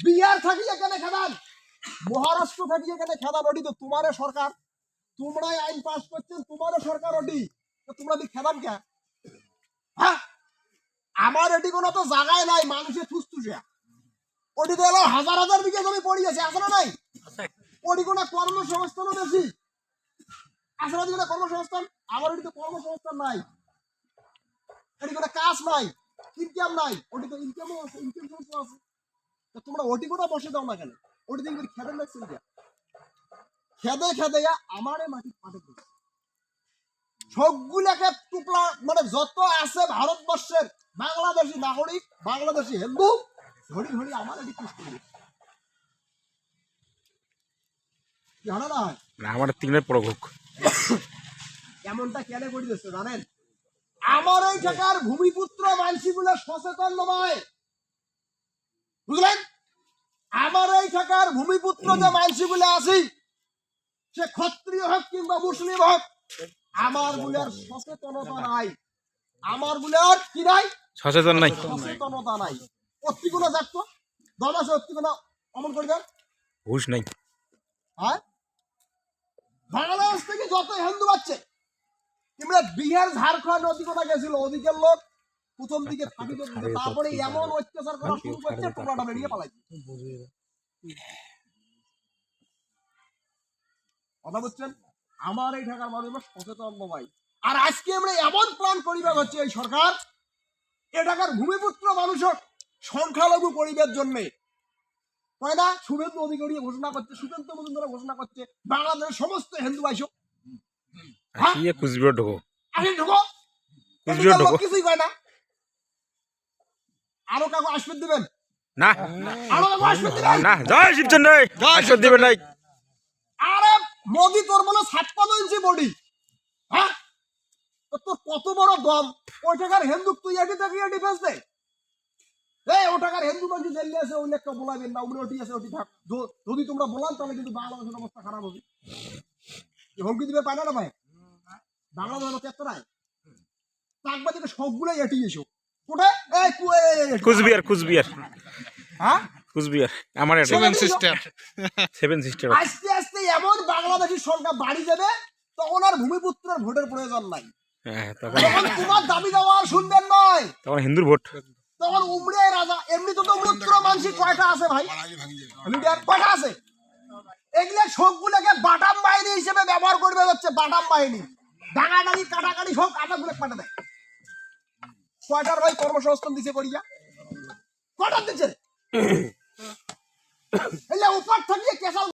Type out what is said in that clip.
বিহার থাকি এখানে খেদান, মহারাষ্ট্র থাকি এখানে খেদান, ওটি তো তোমার সরকার, তোমরাই আইন পাস করছেন, তোমার সরকার ওটি, তো তোমরা কি খেদান কে? হ্যাঁ, আমার এটি কোনো তো জায়গায় নাই, মানুষের থুসথুসে ওটি তো এলো হাজার হাজার বিঘা জমি পড়ে আছে, আছে না নাই? ওটি কোনো কর্মসংস্থানও বেশি আছে না? কোনো কর্মসংস্থান, আমার ওটি তো কর্মসংস্থান নাই, এটি কোনো কাজ নাই, ইনকাম নাই, ওটি তো ইনকামও আছে, ইনকাম সোর্স আছে, তো তোমরা ওটি কোটা বসে দাও না কেন? ওটি দেখবি খেতে লাগছে না, খেদে খেদে আমারে মাটি পাঠে করছে সবগুলাকে টুকলা, মানে যত আছে ভারতবর্ষের বাংলাদেশি নাগরিক, বাংলাদেশি হিন্দু, ধরি ধরি আমার এটি পুষ্ট করে কি হয় না হয় না আমার তিনের প্রভোগ এমনটা কেন করে দিচ্ছে জানেন? আমার এই জায়গার ভূমিপুত্র মানসিগুলো সচেতন নয়, বুঝলেন? আমার এই জায়গার ভূমিপুত্র যে মানসিগুলো আছি, সে ক্ষত্রিয় হোক কিংবা মুসলিম হোক, আমার বুলের সচেতনতা নাই, আমার বুলের কি নাই, সচেতন নাই, সচেতনতা নাই। অত্তিগুলো যাচ্ছ দল আছে, অত্তিগুলো অমন করবেন, হুশ নাই। হ্যাঁ, বাংলাদেশ থেকে যত হিন্দু বাচ্চে, কিংবা বিহার ঝাড়খণ্ড ওদিকে গেছিল, ওদিকের লোক প্রথম দিকে থাকি, তারপরে এমন অত্যাচার করা শুরু করছে, টুকরাটা বেরিয়ে পালাইছে। কথা বুঝছেন? আমার এই ঢাকার মানুষ সচেতন নয়, আর আজকে আমরা এমন প্ল্যান করিবার হচ্ছে এই সরকার, এ ঢাকার ভূমিপুত্র মানুষের সংখ্যালঘু পরিবের জন্য কয় না, শুভেন্দু অধিকারী ঘোষণা করছে, সুকান্ত মজুমদার ঘোষণা করছে, বাংলাদেশের সমস্ত হিন্দু আইসো কুচবিহার ঢোকো, আসে ঢুকো, কুচবিহার ঢোকো, কিছুই কয় না। আরো কাকু আসবেন দিবেন না আরো কাকু আসবেন দিবেন না, জয় শিবচন্দ্র আসর দিবেন নাই। আরে মোদি তোর বলে 56 ইঞ্চি বডি, হ্যাঁ, তো তোর কত বড় দম, ওই টাকার হিন্দু তুই এটি দেখি ডিফেন্স দে, এই ও টাকার হিন্দু মানুষ জেলে আছে, ওই লেখা বলাবেন না, উনি ওটি আছে, ওটি থাক, যদি তোমরা বলান তাহলে কিন্তু বাংলাদেশের অবস্থা খারাপ হবে। হুমকি দিবে পায় না ভাই, বাংলাদেশের চেতনায় তাকবা থেকে সবগুলাই এটি এসো কোটে, এই কুচবিহার, কুচবিহার, হ্যাঁ, কুচবিহার আমার সেভেন সিস্টার। আস্তে আস্তে এমন বাংলাদেশের সংখ্যা বাড়ি যাবে, তখন আর ভূমিপুত্রের ভোটের প্রয়োজন নাই, তখন তোমার দাবি দেওয়া আর শুনবেন নয়, তখন হিন্দুর ভোট, তখন উমরে রাজা। এমনি তো পুত্র মানসিক কয়টা আছে ভাই, লিডার কয়টা আছে? এগুলা সবগুলোকে বাটাম বাহিনী হিসেবে ব্যবহার করবে হচ্ছে, বাটাম বাহিনী, ডাঙাডাঙি কাটাকাটি সব কাটাগুলো পাঠা দেয়। কয়টার ভাই কর্মসংস্থান দিছে করিয়া, কয়টার দিচ্ছে? এলে উপর থাকিয়ে কেসাল